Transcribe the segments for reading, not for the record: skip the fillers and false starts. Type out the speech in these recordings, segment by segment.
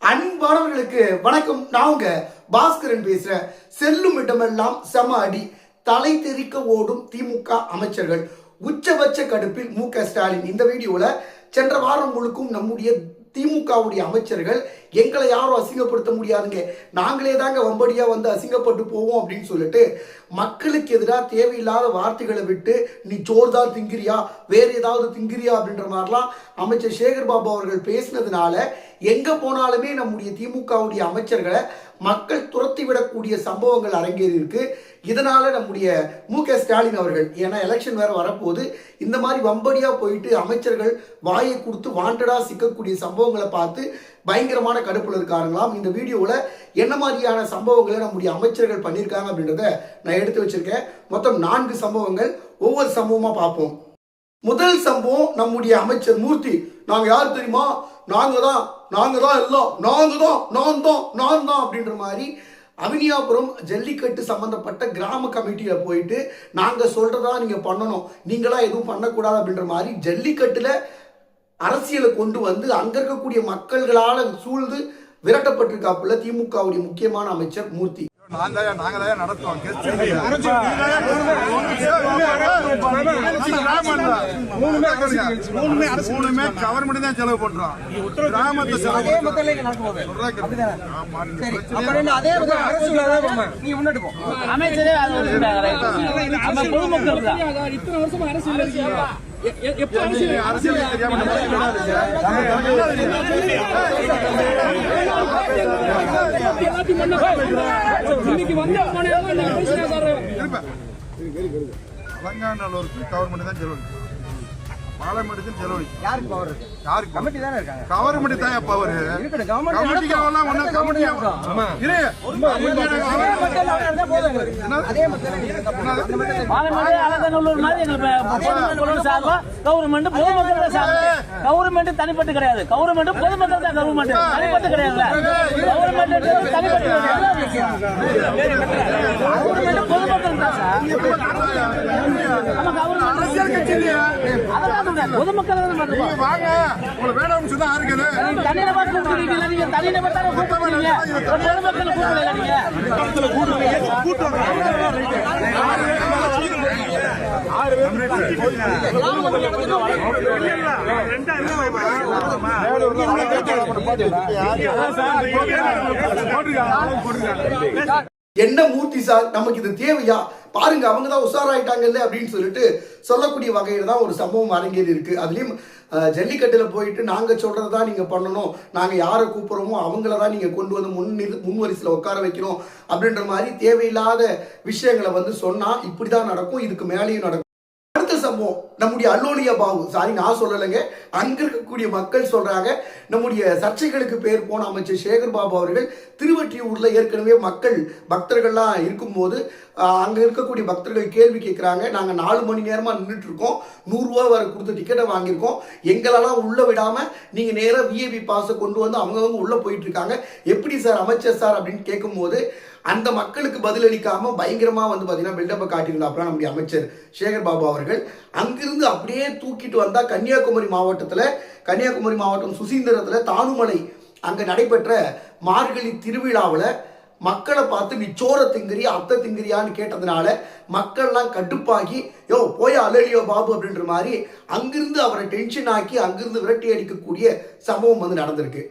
அன்பானவர்களுக்கு வணக்கம். நான் உங்க பாஸ்கரன் பேசுறேன். செல்லும் இடமெல்லாம் செம அடி, தலை தெறிக்க ஓடும் திமுக அமைச்சர்கள், உச்சபட்ச கடுப்பில் மு.க.ஸ்டாலின். இந்த வீடியோல சென்ற வாரம் முழுக்கும் நம்முடைய திமுகவுடைய அமைச்சர்கள் எங்களை யாரும் அசிங்கப்படுத்த முடியாதுங்க, நாங்களே தாங்க வம்படியா வந்து அசிங்கப்பட்டு போவோம் அப்படின்னு சொல்லிட்டு மக்களுக்கு எதிராக தேவையில்லாத வார்த்தைகளை விட்டு நீ சோர்தான் திங்கிறியா, வேற ஏதாவது திங்கிறியா அப்படின்ற மாதிரிலாம் அமைச்சர் சேகர் பாபு அவர்கள் பேசினதுனால எங்க போனாலுமே நம்முடைய திமுகவுடைய அமைச்சர்களை மக்கள் துரத்தி விடக்கூடிய சம்பவங்கள் அரங்கேறி இருக்கு. இதனால நம்முடைய மு.க.ஸ்டாலின் அவர்கள், ஏன்னா எலெக்ஷன் வேற வரப்போது, இந்த மாதிரி வம்படியா போயிட்டு அமைச்சர்கள் வாயை கொடுத்து வாண்டடா சிக்கக்கூடிய சம்பவங்களை பார்த்து பயங்கரமான கடுப்புல இருக்காருங்களாம். இந்த வீடியோல என்ன மாதிரியான சம்பவங்களை நம்முடைய அமைச்சர்கள் பண்ணியிருக்காங்க அப்படின்றத நான் எடுத்து வச்சிருக்கேன். மொத்தம் 4 சம்பவங்கள், ஒவ்வொரு சம்பவமா பார்ப்போம். முதல் சம்பவம், நம்முடைய அமைச்சர் மூர்த்தி, நாங்க யார் தெரியுமா, நாங்க தான் எல்லாம், நான் தான் அப்படின்ற மாதிரி அவினியாபுரம் ஜல்லிக்கட்டு சம்பந்தப்பட்ட கிராம கமிட்டியில போயிட்டு நாங்க சொல்றதா நீங்க பண்ணணும், நீங்களா எதுவும் பண்ணக்கூடாது அப்படின்ற மாதிரி ஜல்லிக்கட்டுல அரசியலை கொண்டு வந்து அங்க இருக்கக்கூடிய மக்கள்களால சூழ்ந்து விரட்டப்பட்டிருக்காப்புல திமுகவுடைய முக்கியமான அமைச்சர் மூர்த்தி. நடத்துவோம் கவர்மெண்ட் தான் செலவு பண்றோம். அரசியல் தெரியாம அலங்காநல்லூருக்கு கவர்மெண்ட் தான் செலவழிக்கும், பாலமேடுக்கு செலவழிக்கும். யாருக்கு பவர் இருக்கு? யாருக்கு? கமிட்டி தானே இருக்காங்க. கவர்மெண்ட் தான் பவர். கமிட்டிக்கு எல்லாம் ஒண்ணா கமிட்டி. கவர்மெண்ட் பொதுமக்களோட சார்பு. கவர்மெண்ட் தனிப்பட்டு கிடையாது. கவர்மெண்ட் பொதுமக்கள் தான். கவர்மெண்ட் தனிப்பட்டு கிடையாது. கவர்மெண்ட் தனிப்பட்டு கவர்மெண்ட் பொதுமக்கள் தான் சார். பொதுமக்கள் வாங்க, உங்களை வேணும் சொன்னா இருக்குது. தனிநபர் கூப்பிடுறீங்க, நீங்க தனிநபர் தானே கூப்பிடுறீங்க, பொதுமக்கள் கூப்பிடல. என்ன மூர்த்தி சார், நமக்கு இது தேவையா? பாருங்க, அவங்க தான் உஷாராயிட்டாங்கல்ல அப்படின்னு சொல்லிட்டு சொல்லக்கூடிய வகையில் தான் ஒரு சம்பவம் அரங்கேறி இருக்கு. அதுலயும் ஜல்லிக்கட்டுல போயிட்டு நாங்க சொல்றதுதான் நீங்க பண்ணணும், நாங்க யாரை கூப்பிடுறோமோ அவங்கள தான் நீங்க கொண்டு வந்து முன்வரிசையில் உட்கார வைக்கணும் அப்படின்ற மாதிரி தேவையில்லாத விஷயங்களை வந்து சொன்னா இப்படிதான் நடக்கும், இதுக்கு மேலேயும் நடக்கும். அடுத்த சம்பவம், நம்முடைய அல்லோலியா பாபு, சாரி நான் சொல்லலைங்க, அங்க இருக்கக்கூடிய மக்கள் சொல்றாங்க, நம்முடைய சர்ச்சைகளுக்கு பேர் போன அமைச்சர் சேகர் பாபு அவர்கள் திருவொற்றியூர்ல ஏற்கனவே மக்கள் பக்தர்கள்லாம் இருக்கும்போது அங்க இருக்கக்கூடிய பக்தர்கள் கேள்வி கேட்கிறாங்க, நாங்க 4 மணி நேரமா நின்றுட்டு இருக்கோம், 100 ரூபாய் வரை கொடுத்து டிக்கெட்டை வாங்கியிருக்கோம், எங்களெல்லாம் உள்ள விடாம நீங்க நேரா விஐபி பாஸை கொண்டு வந்து அவங்கவுங்க உள்ள போயிட்டு இருக்காங்க, எப்படி சார் அமைச்சர் சார் அப்படின்னு கேட்கும்போது அந்த மக்களுக்கு பதிலளிக்காம பயங்கரமா வந்து பாத்தீங்கன்னா பில்டப்பை காட்டியிருந்தாப்புல நம்முடைய அமைச்சர் சேகர் பாபு அவர்கள். அங்கிருந்து அப்படியே தூக்கிட்டு வந்தா கன்னியாகுமரி மாவட்டம் சுசீந்திரத்துல தானுமலை அங்க நடைபெற்ற மார்கழி திருவிழாவில் மக்களை பார்த்து நீ சோர திங்கிறியா அத்தை திங்கிறியான்னு கேட்டதுனால மக்கள்லாம் கடுப்பாகி, யோ போய் அலலியோ பாபு அப்படின்ற மாதிரி அங்கிருந்து அவரை டென்ஷன் ஆக்கி அங்கிருந்து விரட்டி அடிக்கக்கூடிய சம்பவம் வந்து நடந்திருக்கு.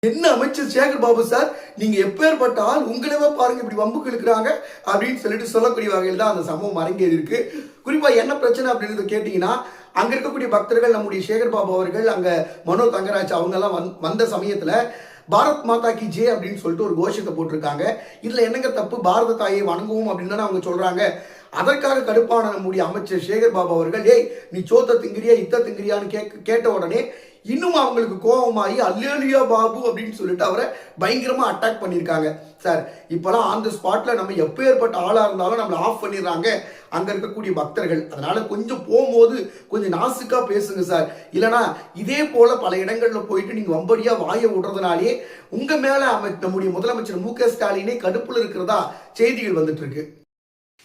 என்ன அமைச்சர் சேகர் பாபு சார், நீங்க எப்பேற்பட்ட ஆள், உங்களவே பாருங்க இப்படி வம்புக்கு இழுக்கிறாங்க அப்படின்னு சொல்லிட்டு சொல்லக்கூடிய வகையில் தான் அந்த சம்பவம் அரங்கேறி இருக்கு. குறிப்பா என்ன பிரச்சனை அப்படின்றத கேட்டீங்கன்னா, அங்க இருக்கக்கூடிய பக்தர்கள் நம்முடைய சேகர் பாபு அவர்கள், அங்க மனோ தங்கராஜ் அவங்க எல்லாம் வந்த சமயத்துல பாரத் மாதா கி ஜே அப்படின்னு சொல்லிட்டு ஒரு கோஷத்தை போட்டிருக்காங்க. இதுல என்னங்க தப்பு, பாரத தாயை வணங்குவோம் அப்படின்னு தானே அவங்க சொல்றாங்க. அதற்காக கடுப்பான நம்முடைய அமைச்சர் சேகர் பாபு அவர்கள், ஏய் நீ சோத்த திங்கிறியா இத்த திங்கிறியான்னு கேட்ட உடனே இன்னும் அவங்களுக்கு கோபமாகி அல்லேலியா பாபு அப்படின்னு சொல்லிட்டு அவரை பயங்கரமா அட்டாக் பண்ணியிருக்காங்க. சார் இப்பெல்லாம் ஆன் த ஸ்பாட்ல நம்ம எப்போ ஏற்பட்ட ஆளா இருந்தாலும் நம்மளை ஆஃப் பண்ணிடுறாங்க அங்க இருக்கக்கூடிய பக்தர்கள். அதனால கொஞ்சம் போகும்போது கொஞ்சம் நாசுக்கா பேசுங்க சார். இல்லைனா இதே போல பல இடங்கள்ல போயிட்டு நீங்க வம்படியா வாயை விடுறதுனாலே உங்க மேல நம்முடைய முதலமைச்சர் மு.க. ஸ்டாலினே கடுப்புல இருக்கிறதா செய்திகள் வந்துட்டு இருக்கு.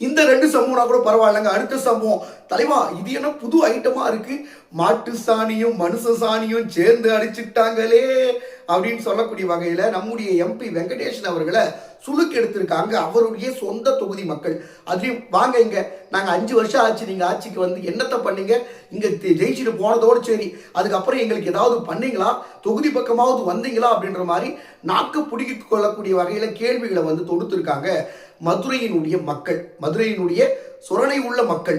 இந்த 2 சம்பவம்னா கூட பரவாயில்லைங்க. அடுத்த சம்பவம், தலைவா இது என்ன புது ஐட்டமா இருக்கு, மாட்டு சாணியும் மனுஷ சாணியும் சேர்ந்து அடிச்சுட்டாங்களே அப்படின்னு சொல்லக்கூடிய வகையில நம்முடைய எம்பி வெங்கடேசன் அவர்களை சுளுக்கு எடுத்திருக்காங்க அவருடைய சொந்த தொகுதி மக்கள். அதுலயும் வாங்க இங்க நாங்க 5 வருஷம் ஆச்சு நீங்க ஆட்சிக்கு வந்து என்னத்தை பண்ணீங்க, இங்க ஜெயிச்சுட்டு போனதோடு சரி, அதுக்கப்புறம் எங்களுக்கு ஏதாவது பண்ணீங்களா, தொகுதி பக்கமாவது வந்தீங்களா அப்படின்ற மாதிரி நாக்கு பிடிக்க கொள்ளக்கூடிய வகையில கேள்விகளை வந்து தொடுத்திருக்காங்க மதுரையினுடைய மக்கள், மதுரையினுடைய சுரணை உள்ள மக்கள்.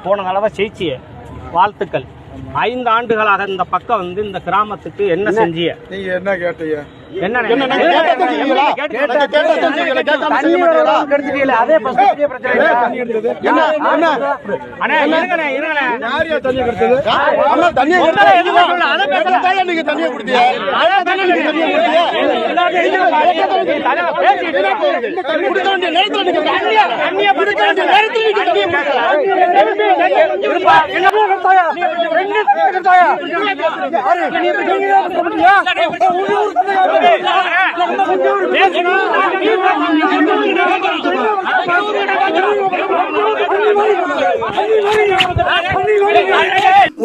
போன தடவை ஜெயிச்சிய வாழ்த்துக்கள். 5 ஆண்டுகளாக இந்த பக்கம் வந்து இந்த கிராமத்துக்கு என்ன செஞ்சிய, நீங்க என்ன கேட்டீங்க, என்ன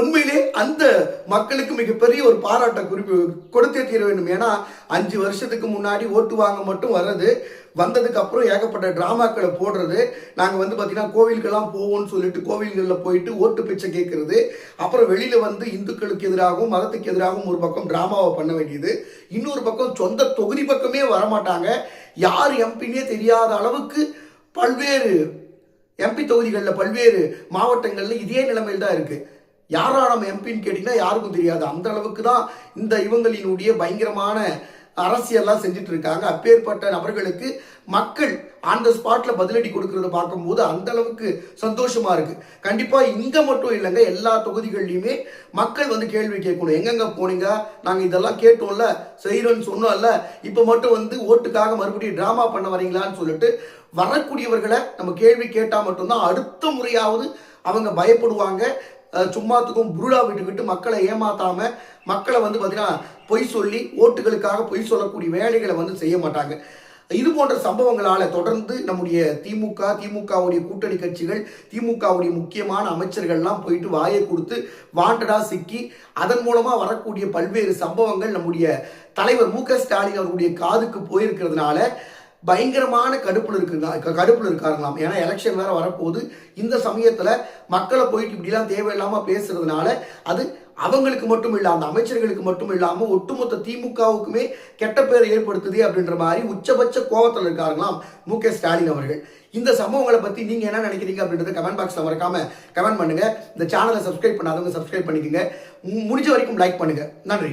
உண்மையிலே அந்த மக்களுக்கு மிகப்பெரிய ஒரு பாராட்ட குறிப்பு கொடுத்தே தீர வேண்டும். ஏன்னா 5 வருஷத்துக்கு முன்னாடி ஓட்டு வாங்க மட்டும் வர்றது, வந்ததுக்கு அப்புறம் ஏகப்பட்ட டிராமாக்களை போடுறது, நாங்க வந்து பாத்தீங்கன்னா கோவிலுக்கெல்லாம் போவோம்னு சொல்லிட்டு கோவில்களில் போயிட்டு ஓட்டு பிச்சை கேட்கறது, அப்புறம் வெளியில வந்து இந்துக்களுக்கு எதிராகவும் மதத்துக்கு எதிராகவும் ஒரு பக்கம் டிராமாவை பண்ண வேண்டியது, இன்னொரு பக்கம் சொந்த தொகுதி பக்கமே வரமாட்டாங்க, யார் எம்பின்னே தெரியாத அளவுக்கு பல்வேறு எம்பி தொகுதிகளில் பல்வேறு மாவட்டங்களில் இதே நிலைமையில் தான் இருக்கு. யாரா நம்ம எம்பின்னு கேட்டீங்கன்னா யாருக்கும் தெரியாது. அந்த அளவுக்கு தான் இந்த இவங்களினுடைய பயங்கரமான அரசியல்லாம் செஞ்சுட்டு இருக்காங்க. அப்பேற்பட்ட நபர்களுக்கு மக்கள் ஆன் த ஸ்பாட்ல பதிலடி கொடுக்கறத பார்க்கும்போது அந்த அளவுக்கு சந்தோஷமா இருக்கு. கண்டிப்பா இங்க மட்டும் இல்லைங்க, எல்லா தொகுதிகள்லையுமே மக்கள் வந்து கேள்வி கேட்கணும். எங்கெங்க போனீங்க, நாங்க இதெல்லாம் கேட்டோம்ல, செய்யறோம்னு சொன்னோம்ல, இப்ப மட்டும் வந்து ஓட்டுக்காக மறுபடியும் டிராமா பண்ண வரீங்களான்னு சொல்லிட்டு வரக்கூடியவர்களை நம்ம கேள்வி கேட்டா மட்டும்தான் அடுத்த முறையாவது அவங்க பயப்படுவாங்க. சும்மாத்துக்கும் புருடா விட்டுக்கிட்டு மக்களை ஏமாத்தாம மக்களை வந்து பார்த்தீங்கன்னா பொய் சொல்லி ஓட்டுகளுக்காக பொய் சொல்லக்கூடிய வேலைகளை வந்து செய்ய மாட்டாங்க. இது போன்ற சம்பவங்களால தொடர்ந்து நம்முடைய திமுகவுடைய கூட்டணி கட்சிகள், திமுகவுடைய முக்கியமான அமைச்சர்கள்லாம் போயிட்டு வாயை கொடுத்து வாண்டடா சிக்கி அதன் மூலமா வரக்கூடிய பல்வேறு சம்பவங்கள் நம்முடைய தலைவர் மு.க. ஸ்டாலின் அவருடைய காதுக்கு போயிருக்கிறதுனால பயங்கரமான கடுப்புல இருக்காருங்களாம். ஏன்னா எலெக்ஷன் வேற வரப்போகுது. இந்த சமயத்துல மக்களை போயிட்டு இப்படிலாம் தேவையில்லாம பேசுறதுனால அது அவங்களுக்கு மட்டும் இல்ல, அந்த அமைச்சர்களுக்கு மட்டும் இல்லாம ஒட்டுமொத்த திமுகவுக்குமே கெட்ட பேர் ஏற்படுத்துது அப்படின்ற மாதிரி உச்சபட்ச கோபத்தில் இருக்காருங்களாம் மு.க. ஸ்டாலின் அவர்கள். இந்த சம்பவங்களை பத்தி நீங்க என்ன நினைக்கிறீங்க அப்படின்றத கமெண்ட் பாக்ஸ்ல மறக்காம கமெண்ட் பண்ணுங்க. இந்த சேனலை சப்ஸ்கிரைப் பண்ணாதவங்க சப்ஸ்கிரைப் பண்ணிக்கோங்க. முடிஞ்ச வரைக்கும் லைக் பண்ணுங்க. நன்றி.